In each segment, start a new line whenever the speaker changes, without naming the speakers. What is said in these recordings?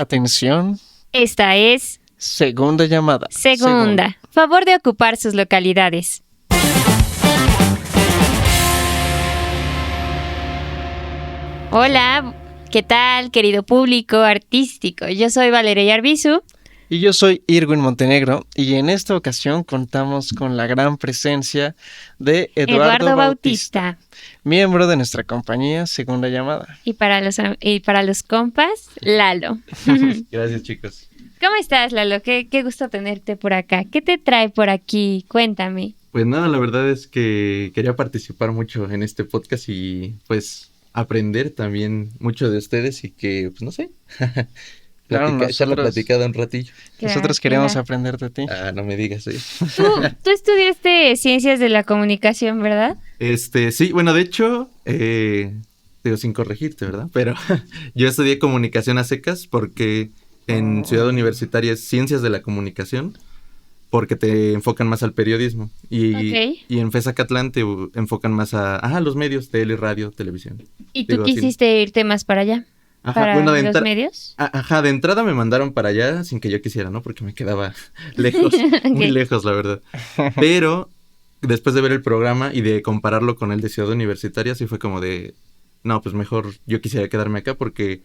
Atención,
Esta es
segunda llamada.
Segunda. Favor de ocupar sus localidades. Hola, ¿qué tal, querido público artístico? Yo soy Valeria Arbizu.
Y yo soy Irwin Montenegro y en esta ocasión contamos con la gran presencia de Eduardo Bautista, miembro de nuestra compañía Segunda Llamada.
Y para los compas, Lalo.
Gracias, chicos.
¿Cómo estás, Lalo? Qué gusto tenerte por acá. ¿Qué te trae por aquí? Cuéntame.
Pues nada, la verdad es que quería participar mucho en este podcast y pues aprender también mucho de ustedes y que, pues no sé,
Claro,
echar la platicada un ratillo.
Nosotros queremos aprender de ti.
Ah, no me digas, ¿eh?
Tú estudiaste Ciencias de la Comunicación, ¿verdad?
Sí, bueno, de hecho, digo, sin corregirte, ¿verdad? Pero yo estudié comunicación a secas porque en Ciudad Universitaria es Ciencias de la Comunicación, porque te enfocan más al periodismo. Y en FES Acatlán te enfocan más a los medios, tele, radio, televisión.
¿Y tú quisiste irte más para allá?
Ajá,
¿Para
bueno,
los medios?
Ajá, de entrada me mandaron para allá sin que yo quisiera, ¿no? Porque me quedaba lejos, muy lejos, la verdad. Pero después de ver el programa y de compararlo con el de Ciudad Universitaria, sí fue como de, no, pues mejor yo quisiera quedarme acá porque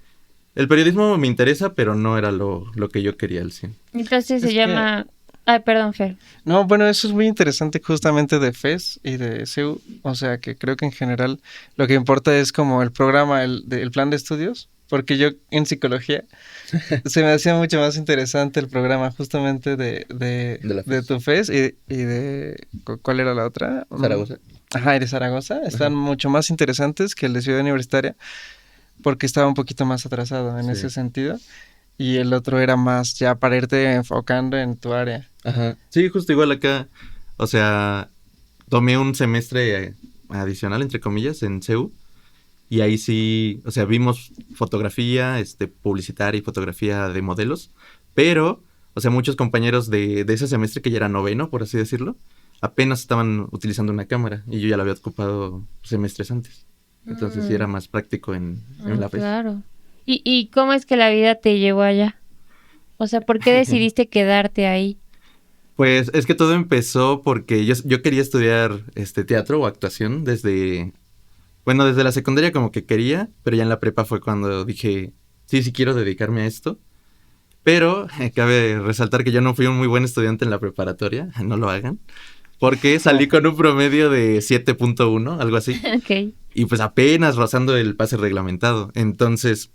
el periodismo me interesa, pero no era lo que yo quería al 100.
Entonces se llama... Ay, perdón, Fer.
No, bueno, eso es muy interesante justamente de FES y de CEU. O sea, que creo que en general lo que importa es como el programa, el plan de estudios. Porque yo en psicología se me hacía mucho más interesante el programa justamente de tu FES y de... ¿Cuál era la otra?
Zaragoza.
Ajá, y de Zaragoza. Están mucho más interesantes que el de Ciudad Universitaria porque estaba un poquito más atrasado en ese sentido. Y el otro era más ya para irte enfocando en tu área.
Ajá. Sí, justo igual acá. O sea, tomé un semestre adicional, entre comillas, en CEU. Y ahí sí, o sea, vimos fotografía, publicitaria y fotografía de modelos. Pero, o sea, muchos compañeros de ese semestre, que ya era noveno, por así decirlo, apenas estaban utilizando una cámara. Y yo ya la había ocupado semestres antes. Entonces sí era más práctico en la FES.
Claro. ¿Y cómo es que la vida te llevó allá? O sea, ¿por qué decidiste quedarte ahí?
Pues es que todo empezó porque yo quería estudiar teatro o actuación desde la secundaria como que quería, pero ya en la prepa fue cuando dije, sí quiero dedicarme a esto. Pero cabe resaltar que yo no fui un muy buen estudiante en la preparatoria, no lo hagan, porque salí con un promedio de 7.1, algo así.
Okay.
Y pues apenas rozando el pase reglamentado. Entonces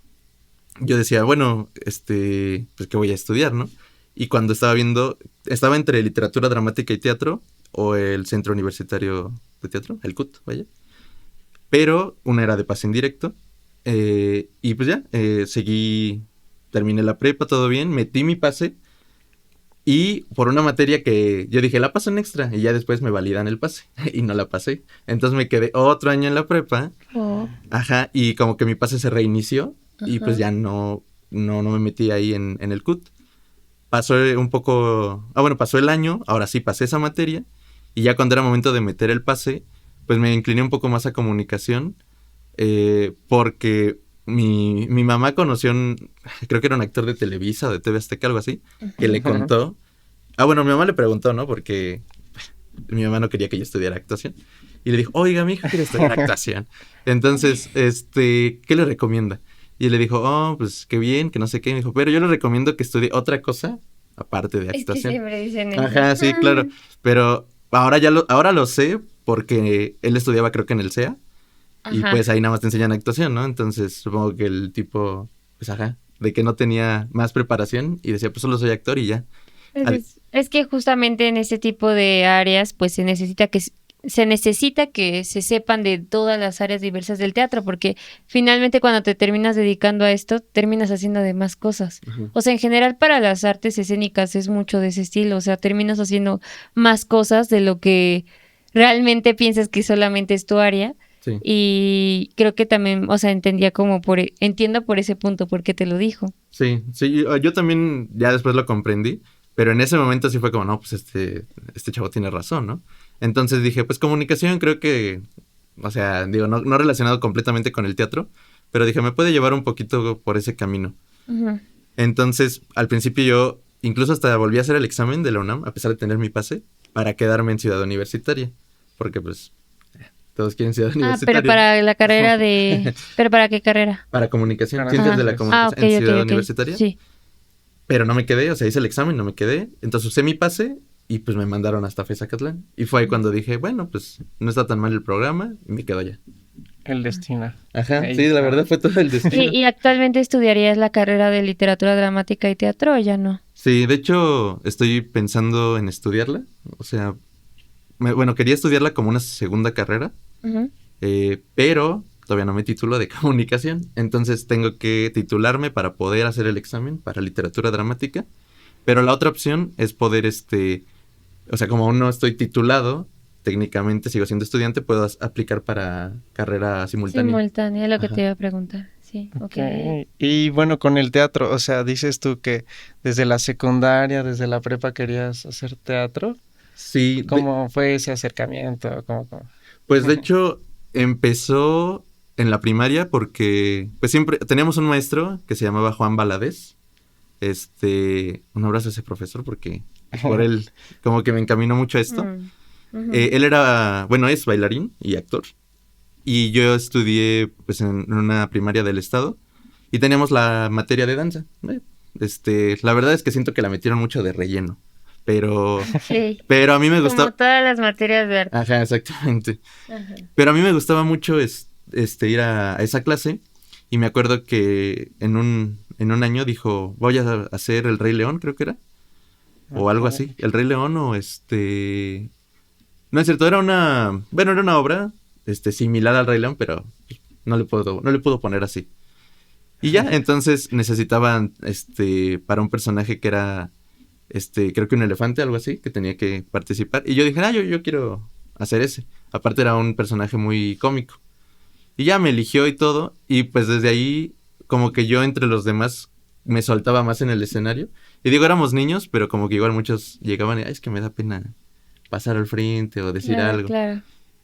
yo decía, bueno, pues ¿qué voy a estudiar, no? Y cuando estaba entre literatura dramática y teatro o el Centro Universitario de Teatro, el CUT, vaya. Pero una era de pase en directo y pues ya, terminé la prepa, todo bien, metí mi pase y por una materia que yo dije, la paso en extra y ya después me validan el pase y no la pasé. Entonces me quedé otro año en la prepa, y como que mi pase se reinició. Y pues ya no me metí ahí en el CUT. Pasó pasó el año, ahora sí pasé esa materia. Y ya cuando era momento de meter el pase, pues me incliné un poco más a comunicación. Porque mi mamá conoció creo que era un actor de Televisa o de TV Azteca, algo así, que le contó. Mi mamá le preguntó, ¿no? Porque mi mamá no quería que yo estudiara actuación. Y le dijo, oiga, mi hija quiere estudiar actuación. Entonces, ¿qué le recomienda? Y le dijo, pues qué bien, que no sé qué. Y me dijo, pero yo le recomiendo que estudie otra cosa aparte de actuación.
Es que siempre dicen eso.
Ajá, sí, claro. Pero ahora lo sé porque él estudiaba creo que en el CEA. Ajá. Y pues ahí nada más te enseñan actuación, ¿no? Entonces supongo que el tipo, pues de que no tenía más preparación y decía, pues solo soy actor y ya.
Es que justamente en este tipo de áreas, pues se necesita que se sepan de todas las áreas diversas del teatro, porque finalmente cuando te terminas dedicando a esto, terminas haciendo de más cosas. Uh-huh. O sea, en general para las artes escénicas es mucho de ese estilo, o sea, terminas haciendo más cosas de lo que realmente piensas que solamente es tu área. Sí. Y creo que también, o sea, entiendo por ese punto por qué te lo dijo.
Sí, yo también ya después lo comprendí, pero en ese momento sí fue como, no, pues este chavo tiene razón, ¿no? Entonces dije, pues comunicación creo que, o sea, digo, no relacionado completamente con el teatro, pero dije, me puede llevar un poquito por ese camino. Uh-huh. Entonces, al principio yo incluso hasta volví a hacer el examen de la UNAM, a pesar de tener mi pase, para quedarme en Ciudad Universitaria. Porque pues todos quieren Ciudad Universitaria.
Pero para la carrera de... ¿Pero para qué carrera?
Para comunicación,
Ajá.
ciencias de la comunicación en Ciudad
ok.
Universitaria.
Sí.
Pero no me quedé, o sea, hice el examen, no me quedé. Entonces usé mi pase y pues me mandaron hasta FES Acatlán. Y fue ahí cuando dije, bueno, pues no está tan mal el programa y me quedo allá.
El destino.
Ajá,
Ahí
sí, la
está.
verdad fue todo el destino.
¿Y actualmente estudiarías la carrera de literatura dramática y teatro o ya no?
Sí, de hecho estoy pensando en estudiarla. O sea, bueno, quería estudiarla como una segunda carrera,
Ujú.
pero todavía no me titulo de comunicación. Entonces tengo que titularme para poder hacer el examen para literatura dramática. Pero la otra opción es poder, o sea, como aún no estoy titulado, técnicamente sigo siendo estudiante, puedo aplicar para carrera simultánea.
Simultánea, es lo que
Ajá.
te iba a preguntar. Sí, ok.
Ok. Y bueno, con el teatro, o sea, dices tú que desde la secundaria, desde la prepa querías hacer teatro.
Sí,
¿Cómo fue ese acercamiento?
pues de hecho empezó en la primaria porque pues siempre teníamos un maestro que se llamaba Juan Valadez. Un abrazo a ese profesor porque por él como que me encaminó mucho a esto.
Mm, ujú.
Él era, bueno, es bailarín y actor. Y yo estudié pues en una primaria del estado y teníamos la materia de danza. La verdad es que siento que la metieron mucho de relleno, pero
Sí.
pero a mí me
Como
gustaba.
todas las materias de arte.
Ajá, exactamente.
Ajá.
Pero a mí me gustaba mucho ir a esa clase y me acuerdo que en un año dijo, voy a hacer El Rey León, creo que era, o algo así, El Rey León o no es cierto, era una obra similar al Rey León, pero no le puedo poner así. Y ya, entonces necesitaban para un personaje que era creo que un elefante, algo así, que tenía que participar. Y yo dije, yo quiero hacer ese. Aparte era un personaje muy cómico. Y ya me eligió y todo. Y pues desde ahí, como que yo entre los demás me soltaba más en el escenario. Y digo, éramos niños, pero como que igual muchos llegaban y, es que me da pena pasar al frente o decir
Claro,
algo.
claro,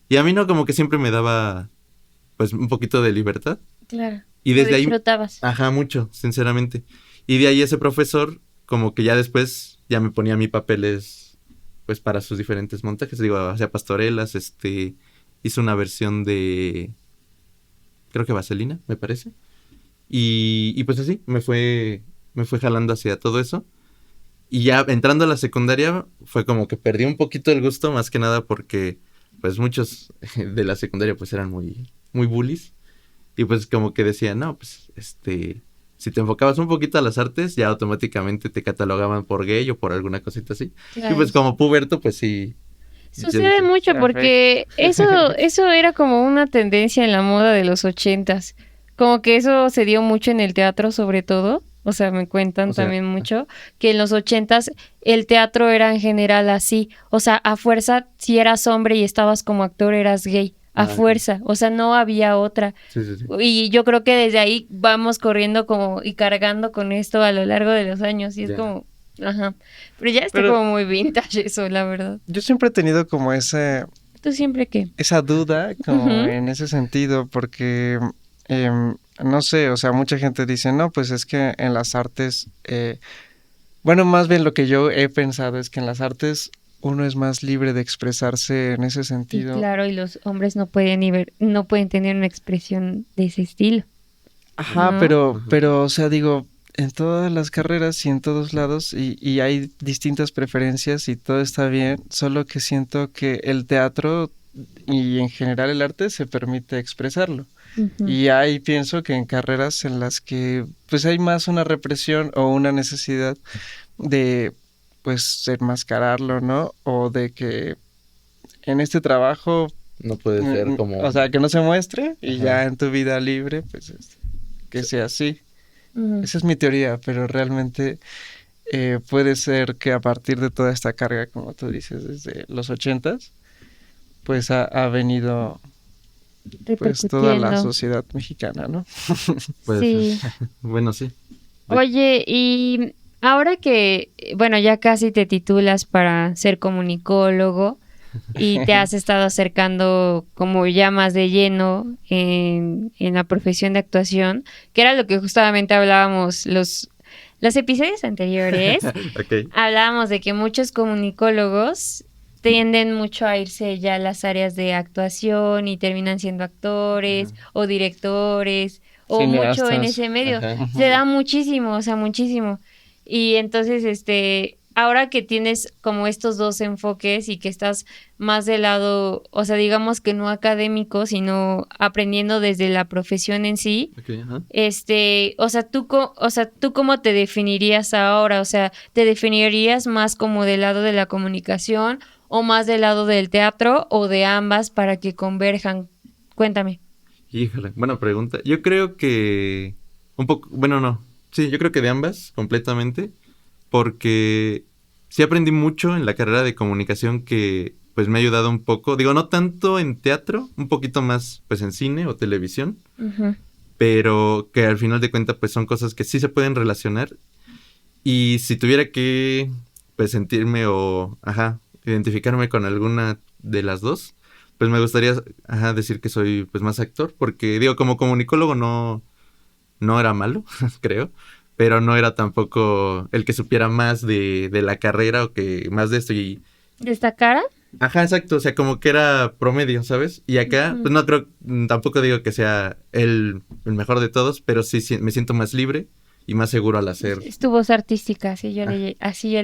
Y a mí no, como que siempre me daba, pues, un poquito de libertad.
claro.
Y
Lo
desde ahí,
disfrutabas.
ajá, mucho, sinceramente. Y de ahí ese profesor, como que ya después, ya me ponía a mí papeles, pues, para sus diferentes montajes. Digo, hacía pastorelas, hizo una versión de, creo que Vaselina, me parece. Y pues así, me fue jalando hacia todo eso. Y ya entrando a la secundaria, fue como que perdí un poquito el gusto, más que nada porque, pues, muchos de la secundaria, pues, eran muy, muy bullies. Y pues como que decían, no, pues, si te enfocabas un poquito a las artes, ya automáticamente te catalogaban por gay o por alguna cosita así.
Claro.
Y pues como puberto, pues sí.
Sucede mucho porque eso era como una tendencia en la moda de los 80s. Como que eso se dio mucho en el teatro sobre todo. O sea, me cuentan
O sea,
también mucho que en los 80s el teatro era en general así. O sea, a fuerza, si eras hombre y estabas como actor, eras gay. A fuerza. O sea, no había otra.
Sí.
Y yo creo que desde ahí vamos corriendo como y cargando con esto a lo largo de los años. Y es como, ajá. Pero ya está como muy vintage eso, la verdad.
Yo siempre he tenido como
¿Tú siempre qué?
esa duda, como
Ujú.
en ese sentido, porque no sé, o sea, mucha gente dice, no, pues es que en las artes, bueno, más bien lo que yo he pensado es que en las artes uno es más libre de expresarse en ese
Sí,
sentido.
claro, y los hombres no pueden no pueden tener una expresión de ese estilo.
Ajá,
¿no?
pero, o sea, digo, en todas las carreras y en todos lados, y hay distintas preferencias y todo está bien, solo que siento que el teatro y en general el arte se permite expresarlo.
Ujú.
Y ahí pienso que en carreras en las que pues hay más una represión o una necesidad de pues enmascararlo, ¿no? O de que en este trabajo,
No puede ser como...
o sea, que no se muestre y
Ajá.
ya en tu vida libre, pues que sea así.
Ujú.
Esa es mi teoría, pero realmente puede ser que a partir de toda esta carga, como tú dices, desde los 80s, pues ha venido pues toda la
Repercutiendo.
sociedad mexicana, ¿no?
Puede
Sí.
ser. Bueno, sí.
Oye, y ahora que, bueno, ya casi te titulas para ser comunicólogo y te has estado acercando como ya más de lleno en la profesión de actuación, que era lo que justamente hablábamos los episodios anteriores
Ok.
hablábamos de que muchos comunicólogos tienden mucho a irse ya a las áreas de actuación y terminan siendo actores o directores o mucho en
Cineastas.
ese medio.
Ajá.
Se da muchísimo, o sea, muchísimo. Y entonces, ahora que tienes como estos dos enfoques y que estás más del lado, o sea, digamos que no académico, sino aprendiendo desde la profesión en sí,
Ok, ajá.
o sea, ¿tú cómo te definirías ahora? O sea, ¿te definirías más como del lado de la comunicación o más del lado del teatro o de ambas para que converjan? Cuéntame.
Híjole, buena pregunta. Yo creo que un poco, bueno, no. Sí, yo creo que de ambas, completamente. Porque sí aprendí mucho en la carrera de comunicación que pues me ha ayudado un poco. Digo, no tanto en teatro, un poquito más pues en cine o televisión.
Ujú.
Pero que al final de cuentas pues son cosas que sí se pueden relacionar. Y si tuviera que pues sentirme o, identificarme con alguna de las dos, pues me gustaría, decir que soy pues más actor. Porque digo, como comunicólogo no era malo, creo, pero no era tampoco el que supiera más de la carrera o que más de esto y...
¿Destacara?
Exacto, o sea, como que era promedio, ¿sabes? Y acá,
Ujú.
pues no creo, tampoco digo que sea el mejor de todos, pero sí me siento más libre y más seguro al hacer.
Es tu voz artística, así yo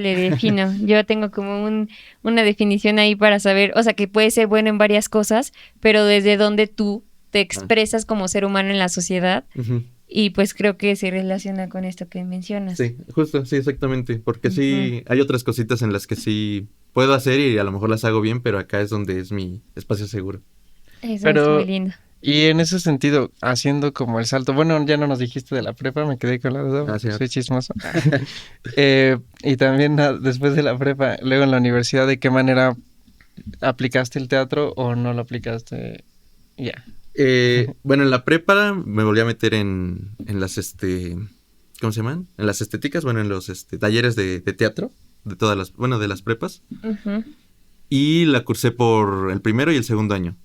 le defino. Yo tengo como una definición ahí para saber, o sea, que puede ser bueno en varias cosas, pero desde donde tú te expresas como ser humano en la sociedad.
Ujú.
Y pues creo que se relaciona con esto que mencionas.
Sí, justo, sí, exactamente, porque sí, hay otras cositas en las que sí puedo hacer y a lo mejor las hago bien, pero acá es donde es mi espacio seguro.
Eso es
Pero,
muy lindo.
y en ese sentido, haciendo como el salto, bueno, ya no nos dijiste de la prepa, me quedé con la duda,
Sí.
soy chismoso. Y también después de la prepa, luego en la universidad, ¿de qué manera aplicaste el teatro o no lo aplicaste? Ya.
Bueno, en la prepa me volví a meter en las, ¿cómo se llaman? En las estéticas, bueno, en los talleres de teatro, de todas las, bueno, de las prepas.
Ujú.
Y la cursé por el primero y el segundo año.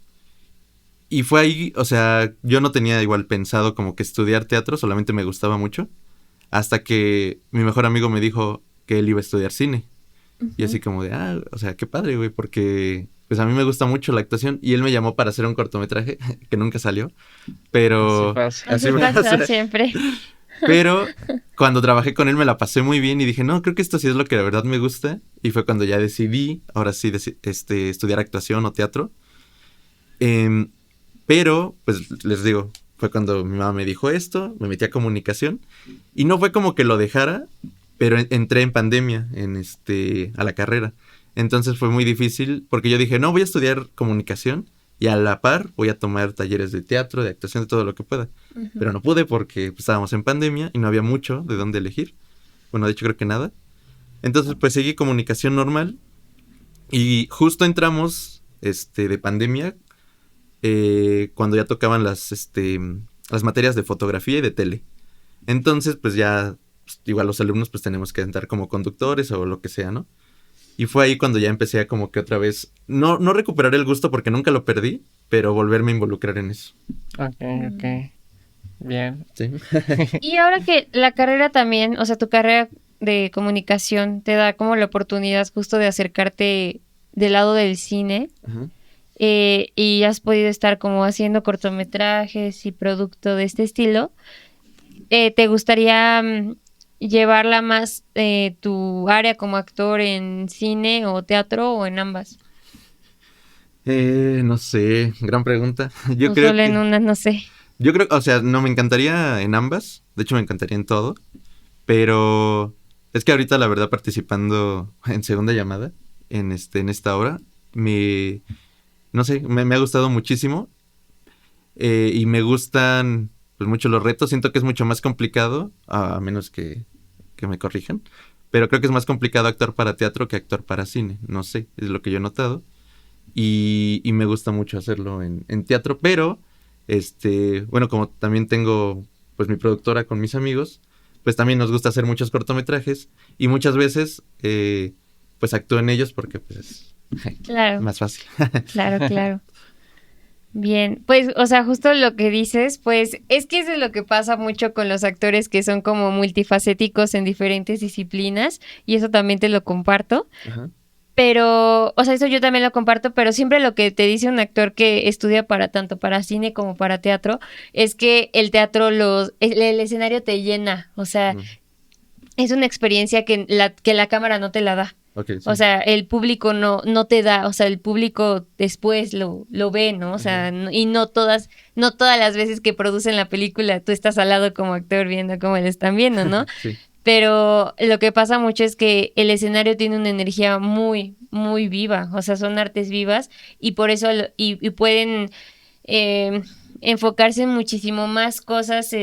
Y fue ahí, o sea, yo no tenía igual pensado como que estudiar teatro, solamente me gustaba mucho. Hasta que mi mejor amigo me dijo que él iba a estudiar cine. Y así como de, o sea, qué padre, güey, porque pues a mí me gusta mucho la actuación y él me llamó para hacer un cortometraje que nunca salió, pero
Así pasa.
Así
me
pasa
pasa.
siempre.
Pero cuando trabajé con él me la pasé muy bien y dije, no, creo que esto sí es lo que de verdad me gusta. Y fue cuando ya decidí, ahora sí, estudiar actuación o teatro. Pero, pues les digo, fue cuando mi mamá me dijo esto, me metí a comunicación y no fue como que lo dejara, pero entré en pandemia a la carrera. Entonces fue muy difícil porque yo dije, no, voy a estudiar comunicación y a la par voy a tomar talleres de teatro, de actuación, de todo lo que pueda.
Ujú.
Pero no pude porque pues, estábamos en pandemia y no había mucho de dónde elegir. Bueno, de hecho creo que nada. Entonces pues seguí comunicación normal y justo entramos de pandemia cuando ya tocaban las materias de fotografía y de tele. Entonces, pues ya, pues, igual los alumnos pues tenemos que entrar como conductores o lo que sea, ¿no? Y fue ahí cuando ya empecé a como que otra vez, no recuperar el gusto porque nunca lo perdí, pero volverme a involucrar en eso.
Ok. Bien.
Sí.
Y ahora que la carrera también, o sea, tu carrera de comunicación te da como la oportunidad justo de acercarte del lado del cine,
Ajá.
y has podido estar como haciendo cortometrajes y producto de este estilo, ¿te gustaría llevarla más tu área como actor en cine o teatro o en ambas?
No sé, gran pregunta.
O solo en una, no sé.
Yo creo, o sea, no me encantaría en ambas, de hecho me encantaría en todo, pero es que ahorita la verdad participando en segunda llamada en esta obra no sé, me ha gustado muchísimo y me gustan pues mucho los retos, siento que es mucho más complicado, a menos que me corrijan, pero creo que es más complicado actuar para teatro que actuar para cine, no sé, es lo que yo he notado y me gusta mucho hacerlo en teatro, pero bueno, como también tengo pues mi productora con mis amigos, pues también nos gusta hacer muchos cortometrajes y muchas veces pues actúo en ellos porque pues
Claro,
más fácil.
claro. Bien, pues, o sea, justo lo que dices, pues, es que eso es lo que pasa mucho con los actores que son como multifacéticos en diferentes disciplinas, y eso también te lo comparto.
Ajá.
Pero, o sea, eso yo también lo comparto, pero siempre lo que te dice un actor que estudia para tanto para cine como para teatro es que el teatro, el escenario te llena, o sea, es una experiencia que la cámara no te la da.
Okay, sí.
O sea, el público no te da, o sea, el público después lo ve, ¿no? O sea, y no todas las veces que producen la película tú estás al lado como actor viendo cómo le están viendo, ¿no?
Sí.
Pero lo que pasa mucho es que el escenario tiene una energía muy, muy viva, o sea, son artes vivas y por eso y pueden enfocarse en muchísimo más cosas,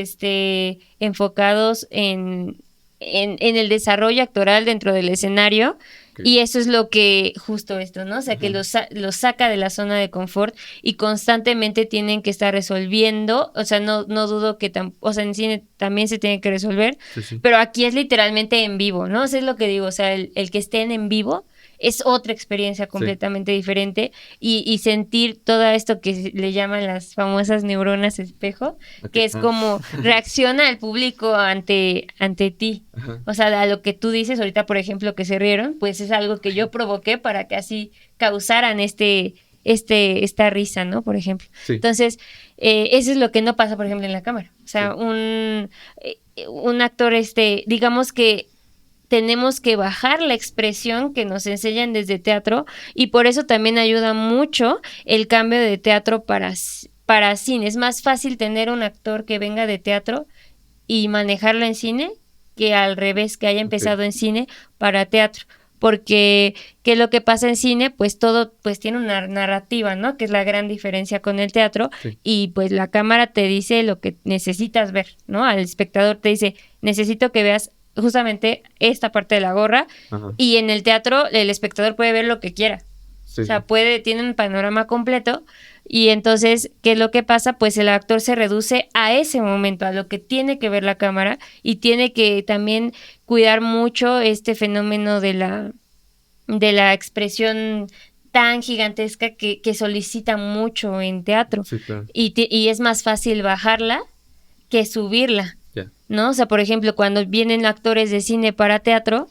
enfocados en el desarrollo actoral dentro del escenario. Okay. Y eso es lo que, justo esto, ¿no? O sea, que los saca de la zona de confort y constantemente tienen que estar resolviendo, o sea, no dudo que, o sea, en cine también se tiene que resolver, sí. Pero aquí es literalmente en vivo, ¿no? Eso es lo que digo, o sea, el que estén en vivo es otra experiencia completamente diferente y sentir todo esto que le llaman las famosas neuronas espejo, que es como reacciona el público ante ti. Ajá. O sea, a lo que tú dices ahorita, por ejemplo, que se rieron, pues es algo que yo provoqué para que así causaran esta risa, ¿no? Por ejemplo. Sí. Entonces, eso es lo que no pasa, por ejemplo, en la cámara. O sea, sí. Un actor, digamos que tenemos que bajar la expresión que nos enseñan desde teatro y por eso también ayuda mucho el cambio de teatro para cine. Es más fácil tener un actor que venga de teatro y manejarlo en cine que al revés, que haya empezado en cine para teatro. Porque, ¿qué es lo que pasa en cine? Pues todo pues tiene una narrativa, ¿no? Que es la gran diferencia con el teatro. Sí. Y pues la cámara te dice lo que necesitas ver, ¿no? Al espectador te dice, necesito que veas justamente esta parte de la gorra. Ajá. Y en el teatro el espectador puede ver lo que quiera. Sí, o sea, tiene un panorama completo y entonces, ¿qué es lo que pasa? Pues el actor se reduce a ese momento, a lo que tiene que ver la cámara y tiene que también cuidar mucho este fenómeno de la expresión tan gigantesca que solicita mucho en teatro. Sí, claro. Y es más fácil bajarla que subirla. ¿No? O sea, por ejemplo, cuando vienen actores de cine para teatro,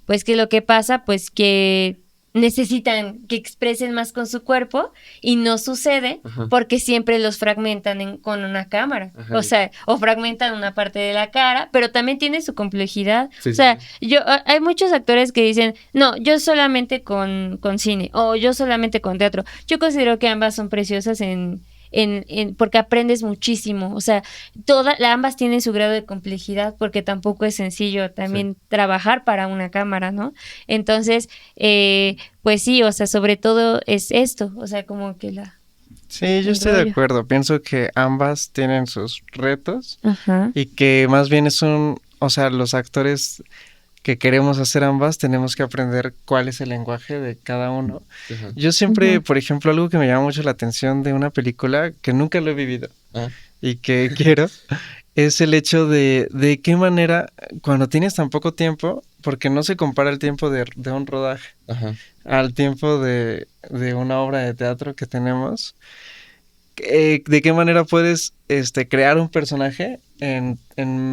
pues ¿qué es lo que pasa? Pues que necesitan que expresen más con su cuerpo y no sucede. Ajá. Porque siempre los fragmentan con una cámara. Ajá. O sea, o fragmentan una parte de la cara, pero también tiene su complejidad. Sí, o sea, sí. Hay muchos actores que dicen, no, yo solamente con cine o yo solamente con teatro. Yo considero que ambas son preciosas porque aprendes muchísimo, o sea, ambas tienen su grado de complejidad porque tampoco es sencillo también trabajar para una cámara, ¿no? Entonces, pues sí, o sea, sobre todo es esto, o sea, como que
Sí, yo estoy de acuerdo, pienso que ambas tienen sus retos. Ajá. Y que más bien o sea, los actores que queremos hacer ambas, tenemos que aprender cuál es el lenguaje de cada uno. Uh-huh. Yo siempre, por ejemplo, algo que me llama mucho la atención de una película que nunca lo he vivido y que quiero, es el hecho de qué manera, cuando tienes tan poco tiempo, porque no se compara el tiempo de un rodaje al tiempo de una obra de teatro que tenemos, de qué manera puedes crear un personaje en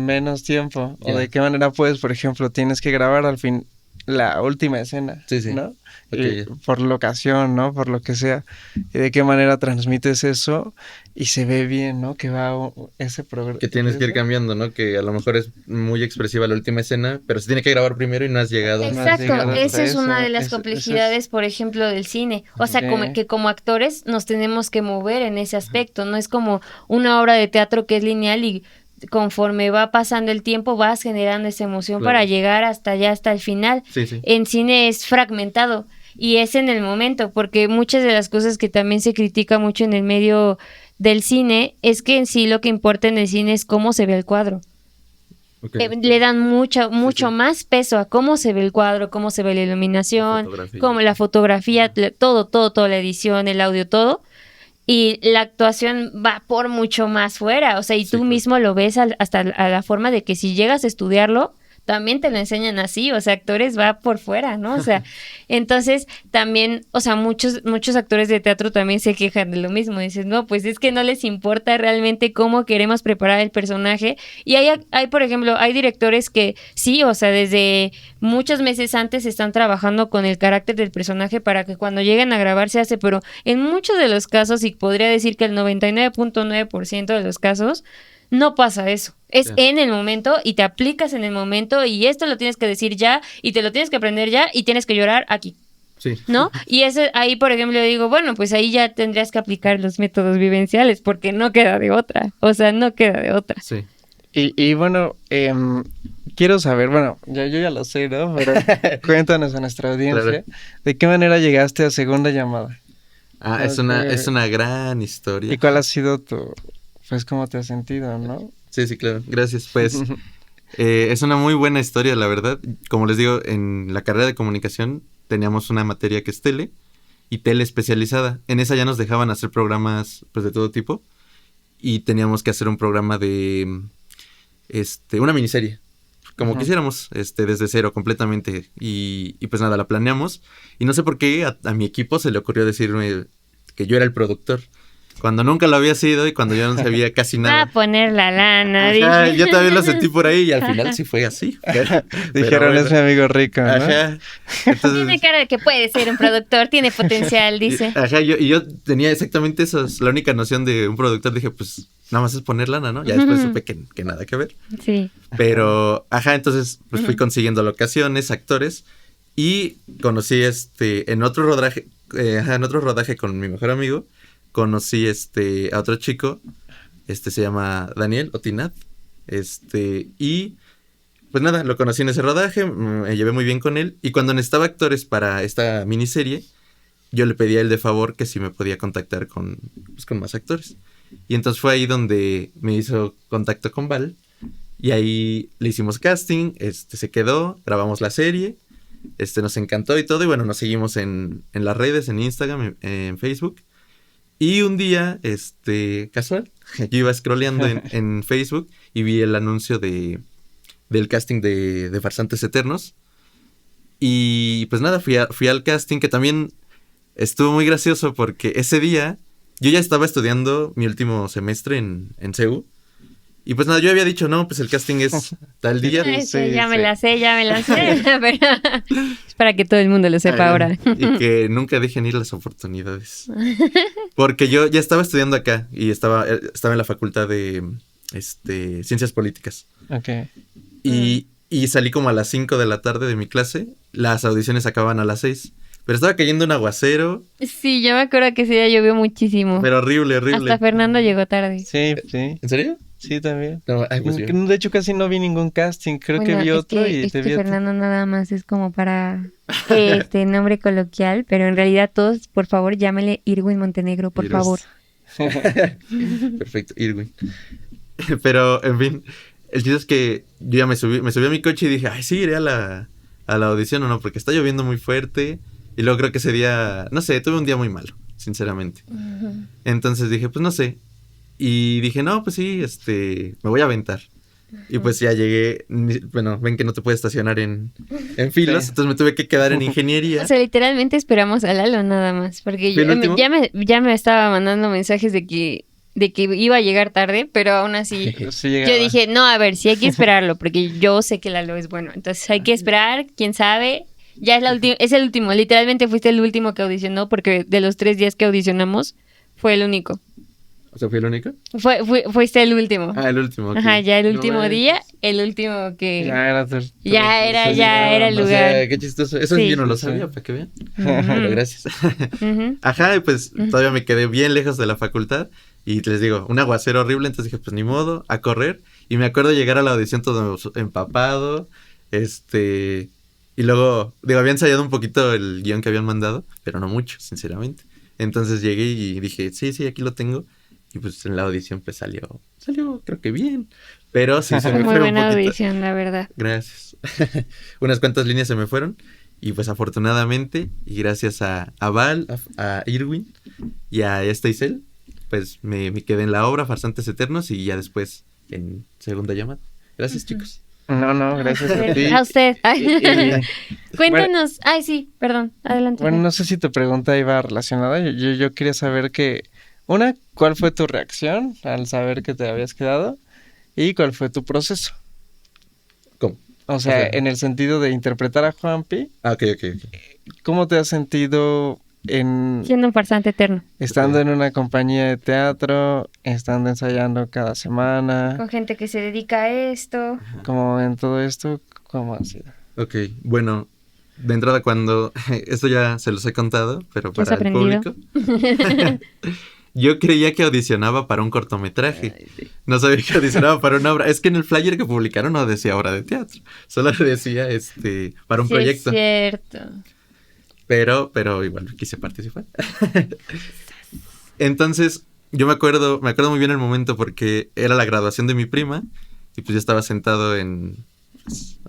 menos tiempo, o de qué manera puedes, por ejemplo, tienes que grabar al fin la última escena, ¿no? Okay, por locación, ¿no? Por lo que sea. Y de qué manera transmites eso y se ve bien, ¿no? Que va ese progreso.
Que tienes que ir cambiando, ¿no? Que a lo mejor es muy expresiva la última escena, pero se tiene que grabar primero y no has llegado.
Exacto, esa es una de las complejidades, por ejemplo, del cine. O sea, que como actores nos tenemos que mover en ese aspecto. No es como una obra de teatro que es lineal y conforme va pasando el tiempo vas generando esa emoción para llegar hasta el final. Sí. En cine es fragmentado y es en el momento, porque muchas de las cosas que también se critica mucho en el medio del cine es que en sí lo que importa en el cine es cómo se ve el cuadro. Okay. Le dan mucho más peso a cómo se ve el cuadro, cómo se ve la iluminación, como la fotografía, todo, la edición, el audio, todo. Y la actuación va por mucho más fuera, o sea, y tú mismo lo ves hasta a la forma de que si llegas a estudiarlo, también te lo enseñan así, o sea, actores va por fuera, ¿no? O sea, entonces también, o sea, muchos actores de teatro también se quejan de lo mismo, dices, no, pues es que no les importa realmente cómo queremos preparar el personaje, y hay, por ejemplo, hay directores que sí, o sea, desde muchos meses antes están trabajando con el carácter del personaje para que cuando lleguen a grabar se hace, pero en muchos de los casos, y podría decir que el 99.9% de los casos, no pasa eso. Es en el momento y te aplicas en el momento y esto lo tienes que decir ya y te lo tienes que aprender ya y tienes que llorar aquí.
Sí.
¿No? Y ahí, por ejemplo, digo, bueno, pues ahí ya tendrías que aplicar los métodos vivenciales porque no queda de otra. O sea, no queda de otra.
Sí.
Y bueno, quiero saber, bueno, yo ya lo sé, ¿no? Pero cuéntanos a nuestra audiencia,
Claro.
¿de qué manera llegaste a Segunda Llamada?
Es una gran historia.
¿Y cuál ha sido pues cómo te has sentido, no?
Sí, claro. Gracias. Pues es una muy buena historia, la verdad. Como les digo, en la carrera de comunicación teníamos una materia que es tele y tele especializada. En esa ya nos dejaban hacer programas pues de todo tipo y teníamos que hacer un programa de una miniserie. Como quisiéramos, desde cero completamente. Y pues nada, la planeamos. Y no sé por qué a mi equipo se le ocurrió decirme que yo era el productor. Cuando nunca lo había sido y cuando yo no sabía casi nada.
A poner la lana,
Ajá,
dije.
yo también lo sentí por ahí y al final sí fue así.
Dijeron,
bueno.
es mi amigo rico, ¿no?
Ajá. Entonces,
Tiene cara de que puede ser un productor, tiene potencial, dice.
Ajá, yo tenía exactamente eso. La única noción de un productor. Dije, pues nada más es poner lana, ¿no? Ya después supe que nada que ver.
Sí.
Pero, entonces pues fui consiguiendo locaciones, actores y conocí en otro rodaje con mi mejor amigo, conocí a otro chico, se llama Daniel Otinat, y pues nada, lo conocí en ese rodaje, me llevé muy bien con él y cuando necesitaba actores para esta miniserie, yo le pedí a él de favor que si me podía contactar con más actores. Y entonces fue ahí donde me hizo contacto con Val. Y ahí le hicimos casting, se quedó, grabamos la serie, nos encantó y todo. Y bueno, nos seguimos en las redes, en Instagram, en Facebook. Y un día, casual, yo iba scrolleando en Facebook y vi el anuncio del casting de Farsantes Eternos. Y pues nada, fui al casting, que también estuvo muy gracioso porque ese día yo ya estaba estudiando mi último semestre en CEU. Y pues nada, yo había dicho, no, pues el casting es tal día.
Ya me la sé. Pero es para que todo el mundo lo sepa ahora.
Y que nunca dejen ir las oportunidades. Porque yo ya estaba estudiando acá y estaba en la facultad de Ciencias Políticas.
Ok.
Y salí como a las 5 de la tarde de mi clase. Las audiciones acababan a las 6. Pero estaba cayendo un aguacero.
Sí, yo me acuerdo que ese día llovió muchísimo.
Pero horrible.
Hasta Fernando llegó tarde.
Sí.
¿En serio?
Sí, también.
No, pues
De hecho, casi no vi ningún casting. Creo que vi otro y te vi a ti.
Fernando nada más es como para nombre coloquial, pero en realidad todos, por favor, llámele Irwin Montenegro, por favor.
Perfecto, Irwin. Pero, en fin, el chiste es que yo ya me subí a mi coche y dije, ay, sí, iré a la audición o no, porque está lloviendo muy fuerte. Y luego creo que ese día, no sé, tuve un día muy malo, sinceramente. Entonces dije, pues no sé. Y dije, no, pues sí, me voy a aventar. Y pues ya llegué, bueno, ven que no te puedes estacionar en filas, entonces me tuve que quedar en ingeniería.
O sea, literalmente esperamos a Lalo nada más, porque
¿Fue el último?
ya me estaba mandando mensajes de que iba a llegar tarde, pero aún así yo dije, no, a ver, sí hay que esperarlo, porque yo sé que Lalo es bueno, entonces hay que esperar, quién sabe. Ya es el último, literalmente fuiste el último que audicionó, porque de los 3 días que audicionamos, fue el único.
¿O sea, fue el único?
Fuiste el último.
Ah, el último. Okay.
Ajá, ya el último día, el último que...
Ya
era el lugar.
O sea, qué chistoso. Eso sí, yo no lo sabía, para que vean. Pero gracias. Ajá, y pues todavía me quedé bien lejos de la facultad. Y les digo, un aguacero horrible, entonces dije, pues ni modo, a correr. Y me acuerdo llegar a la audición todo empapado. Y luego, había ensayado un poquito el guión que habían mandado, pero no mucho, sinceramente. Entonces llegué y dije, sí, aquí lo tengo. Y pues en la audición pues salió creo que bien. Pero sí se me
muy
fue
buena
un poquito.
audición, la verdad.
Gracias. Unas cuantas líneas se me fueron. Y pues afortunadamente, y gracias a Val, a Irwin y a Isel, pues me quedé en la obra Farsantes Eternos y ya después en Segunda Llamada. Gracias, chicos.
No, gracias a ti.
A usted.
Y-
Cuéntanos. Ay, sí, perdón. Adelante.
Bueno, no sé si tu pregunta iba relacionada. Yo quería saber ¿cuál fue tu reacción al saber que te habías quedado? ¿Y cuál fue tu proceso?
¿Cómo?
O sea, en el sentido de interpretar a Juanpi,
Ok.
¿cómo te has sentido
Siendo un farsante eterno.
estando en una compañía de teatro, estando ensayando cada semana,
Con gente que se dedica a esto.
como en todo esto? ¿Cómo ha sido?
Ok, bueno, de entrada cuando, esto ya se los he contado, pero
¿Qué has
para el
aprendido?
público, yo creía que audicionaba para un cortometraje, no sabía que audicionaba para una obra, es que en el flyer que publicaron no decía obra de teatro, solo decía para un
Sí,
proyecto,
es cierto.
pero igual quise participar. Entonces, yo me acuerdo muy bien el momento porque era la graduación de mi prima y pues yo estaba sentado en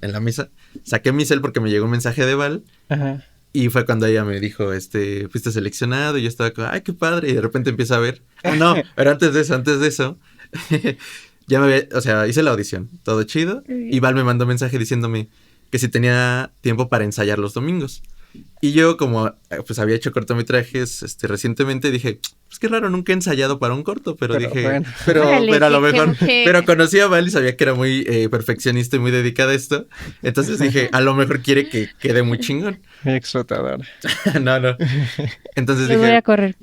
la mesa. Saqué mi cel porque me llegó un mensaje de Val
Ajá.
y fue cuando ella me dijo, fuiste seleccionado y yo estaba como, ay, qué padre. Y de repente empieza a ver, no, pero antes de eso, ya o sea, hice la audición, todo chido. Y Val me mandó un mensaje diciéndome que si tenía tiempo para ensayar los domingos. Y yo, como pues había hecho cortometrajes recientemente, dije, pues qué raro, nunca he ensayado para un corto, pero dije,
bueno.
pero
Órale,
a lo
qué
mejor,
mujer.
pero conocí a Val y sabía que era muy perfeccionista y muy dedicada a esto. Entonces dije, a lo mejor quiere que quede muy chingón.
Muy explotadora.
No. Entonces
Les voy a
dije,
correr.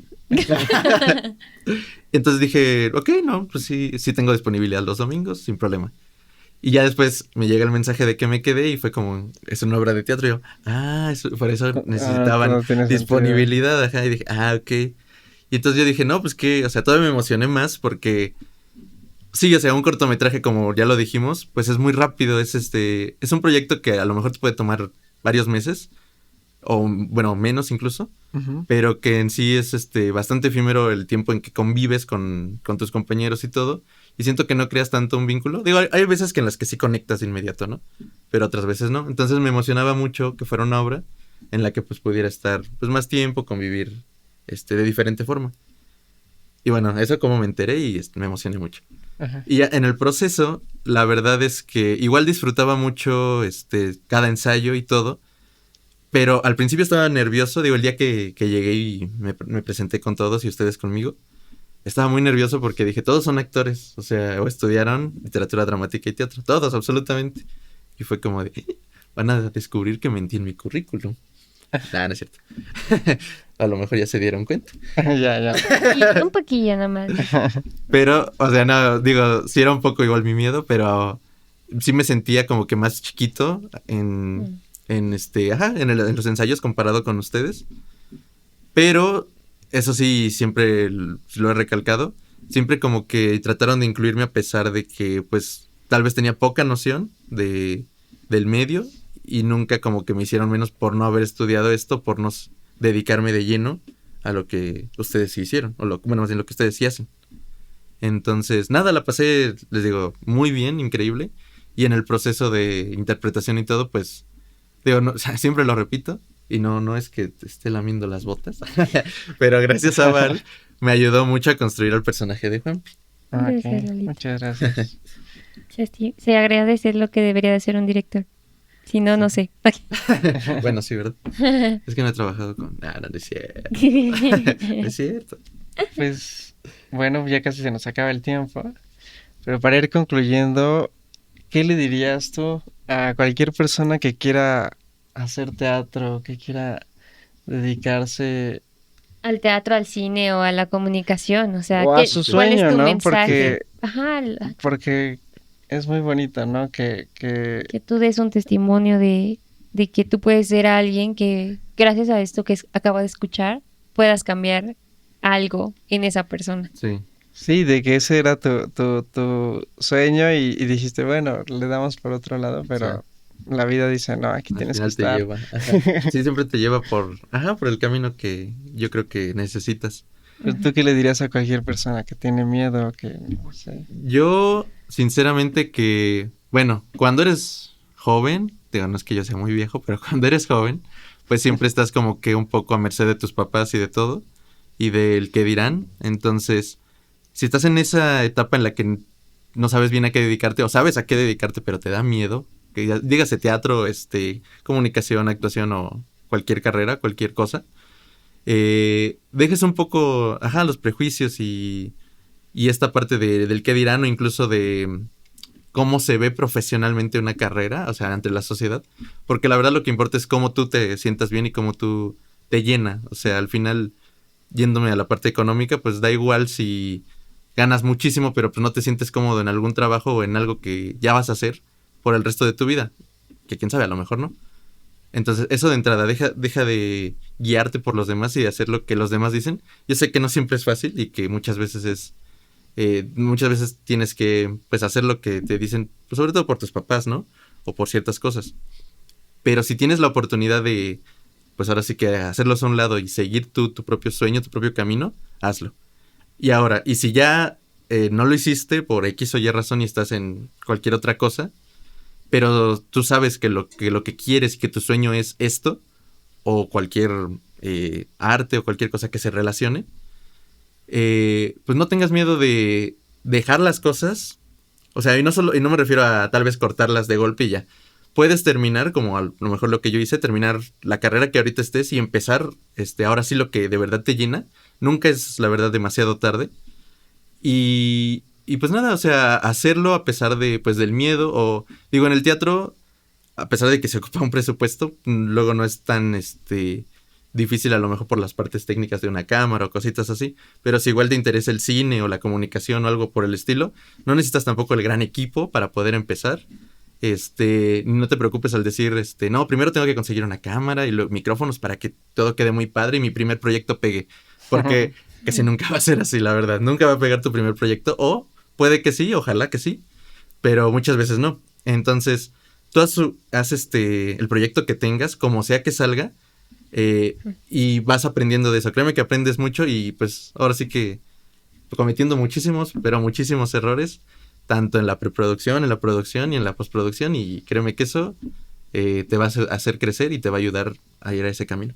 ok, no, pues sí tengo disponibilidad los domingos, sin problema. Y ya después me llega el mensaje de que me quedé y fue como, es una obra de teatro. Y yo, por eso necesitaban
todo tiene
disponibilidad. Ajá, y dije, ok. Y entonces yo dije, no, pues que, o sea, todavía me emocioné más porque, sí, o sea, un cortometraje, como ya lo dijimos, pues es muy rápido. Es un proyecto que a lo mejor te puede tomar varios meses, o bueno, menos incluso,
Ujú.
pero que en sí es bastante efímero el tiempo en que convives con tus compañeros y todo. Y siento que no creas tanto un vínculo. Digo, hay veces que en las que sí conectas de inmediato, ¿no? Pero otras veces no. Entonces me emocionaba mucho que fuera una obra en la que pues pudiera estar pues más tiempo, convivir de diferente forma. Y bueno, eso como me enteré y me emocioné mucho.
Ajá.
Y ya en el proceso, la verdad es que igual disfrutaba mucho cada ensayo y todo. Pero al principio estaba nervioso, digo, el día que llegué y me presenté con todos y ustedes conmigo. Estaba muy nervioso porque dije, todos son actores, o sea, o estudiaron literatura dramática y teatro, todos, absolutamente. Y fue como de, van a descubrir que mentí en mi currículum. No es cierto. A lo mejor ya se dieron cuenta.
Ya.
Un poquillo nada más.
Pero, o sea, no, digo, sí era un poco igual mi miedo, pero sí me sentía como que más chiquito en los ensayos comparado con ustedes. Pero eso sí, siempre lo he recalcado. Siempre como que trataron de incluirme a pesar de que, pues, tal vez tenía poca noción del medio y nunca como que me hicieron menos por no haber estudiado esto, por no dedicarme de lleno a lo que ustedes sí hicieron, bueno, más bien lo que ustedes sí hacen. Entonces, nada, la pasé, les digo, muy bien, increíble. Y en el proceso de interpretación y todo, pues, digo, no, o sea, siempre lo repito. Y no es que te esté lamiendo las botas, pero gracias a Val me ayudó mucho a construir el personaje de Juanpi.
Ok,
Gracias, Lolita.
muchas gracias.
Se agradece lo que debería de hacer un director. Si no, no sé.
Bueno, sí, ¿verdad? Es que no he trabajado con... No es cierto. No es cierto.
Pues bueno, ya casi se nos acaba el tiempo, pero para ir concluyendo, ¿qué le dirías tú a cualquier persona que quiera hacer teatro, que quiera dedicarse
Al teatro, al cine o a la comunicación, o sea,
o a su
¿cuál es
sueño,
tu
¿no?
mensaje? Ajá,
Porque es muy bonito, ¿no? Que
que tú des un testimonio de que tú puedes ser alguien que, gracias a esto que acabo de escuchar, puedas cambiar algo en esa persona.
Sí.
sí, de que ese era tu sueño y dijiste, bueno, le damos por otro lado, pero la vida dice, no, aquí
Al
tienes
final
que
te
estar.
lleva. Ajá. Sí, siempre te lleva por el camino que yo creo que necesitas.
Pero ¿tú qué le dirías a cualquier persona que tiene miedo, que no sé?
Yo, sinceramente que, bueno, cuando eres joven, digo, no es que yo sea muy viejo, pero cuando eres joven, pues siempre estás como que un poco a merced de tus papás y de todo, y del que dirán. Entonces, si estás en esa etapa en la que no sabes bien a qué dedicarte o sabes a qué dedicarte, pero te da miedo, que dígase teatro, comunicación, actuación o cualquier carrera, cualquier cosa, dejes un poco, los prejuicios y esta parte del qué dirán o incluso de cómo se ve profesionalmente una carrera, o sea, ante la sociedad, porque la verdad lo que importa es cómo tú te sientas bien y cómo tú te llena, o sea, al final, yéndome a la parte económica, pues da igual si ganas muchísimo, pero pues no te sientes cómodo en algún trabajo o en algo que ya vas a hacer por el resto de tu vida, que quién sabe, a lo mejor no. Entonces, eso de entrada, deja de guiarte por los demás y de hacer lo que los demás dicen. Yo sé que no siempre es fácil y que muchas veces tienes que, pues, hacer lo que te dicen, pues, sobre todo por tus papás, ¿no? O por ciertas cosas. Pero si tienes la oportunidad de, pues, ahora sí que hacerlos a un lado y seguir tu propio sueño, tu propio camino, hazlo. Y ahora, y si ya no lo hiciste por X o Y razón y estás en cualquier otra cosa, pero tú sabes que lo que quieres y que tu sueño es esto, o cualquier arte o cualquier cosa que se relacione, pues no tengas miedo de dejar las cosas. O sea, y no me refiero a tal vez cortarlas de golpe y ya. Puedes terminar, como a lo mejor lo que yo hice, terminar la carrera que ahorita estés y empezar ahora sí lo que de verdad te llena. Nunca es, la verdad, demasiado tarde. Y pues nada, o sea, hacerlo a pesar de, pues, del miedo. O digo, en el teatro, a pesar de que se ocupa un presupuesto, luego no es tan difícil a lo mejor por las partes técnicas de una cámara o cositas así, pero si igual te interesa el cine o la comunicación o algo por el estilo, no necesitas tampoco el gran equipo para poder empezar. No te preocupes al decir, no, primero tengo que conseguir una cámara y los micrófonos para que todo quede muy padre y mi primer proyecto pegue, porque casi nunca va a ser así, la verdad, nunca va a pegar tu primer proyecto, o puede que sí, ojalá que sí, pero muchas veces no. Entonces, tú haz el proyecto que tengas, como sea que salga, y vas aprendiendo de eso. Créeme que aprendes mucho y pues ahora sí que cometiendo muchísimos errores, tanto en la preproducción, en la producción y en la postproducción, y créeme que eso te va a hacer crecer y te va a ayudar a ir a ese camino.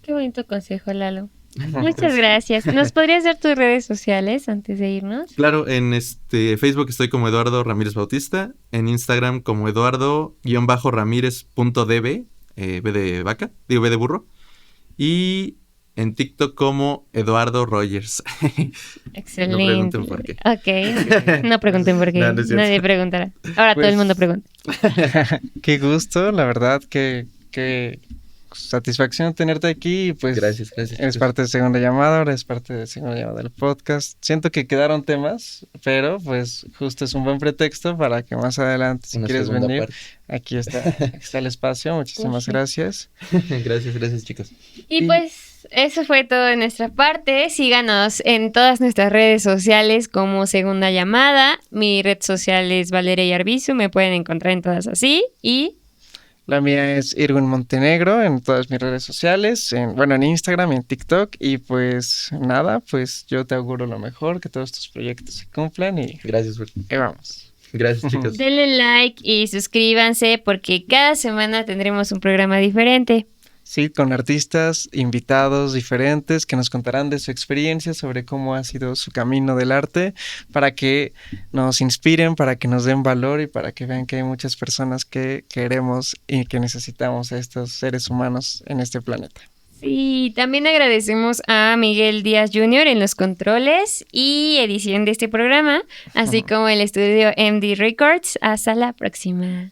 Qué bonito consejo, Lalo. Muchas gracias. ¿Nos podrías dar tus redes sociales antes de irnos?
Claro, en Facebook estoy como Eduardo Ramírez Bautista, en Instagram como Eduardo-Ramírez.db, B de vaca, digo B de burro, y en TikTok como Eduardo Rogers.
Excelente.
No pregunten por qué.
Ok, no pregunten por qué. No, nadie preguntará. Ahora pues, todo el mundo pregunta.
Qué gusto, la verdad, que satisfacción tenerte aquí. Pues
gracias.
Eres parte de Segunda Llamada, ahora eres parte de Segunda Llamada del podcast. Siento que quedaron temas, pero pues justo es un buen pretexto para que más adelante, si quieres venir, parte. Aquí está el espacio. Muchísimas gracias.
Gracias, chicos.
Y pues eso fue todo de nuestra parte. Síganos en todas nuestras redes sociales como Segunda Llamada. Mi red social es Valeria Yarbizu, me pueden encontrar en todas así. Y
la mía es Irwin Montenegro en todas mis redes sociales, en Instagram y en TikTok. Y pues nada, pues yo te auguro lo mejor, que todos tus proyectos se cumplan y
gracias.
Vamos.
Gracias, chicos.
Denle like y suscríbanse porque cada semana tendremos un programa diferente.
Sí, con artistas, invitados diferentes que nos contarán de su experiencia sobre cómo ha sido su camino del arte, para que nos inspiren, para que nos den valor y para que vean que hay muchas personas que queremos y que necesitamos a estos seres humanos en este planeta.
Sí, también agradecemos a Miguel Díaz Jr. en los controles y edición de este programa, así como el estudio MD Records. Hasta la próxima.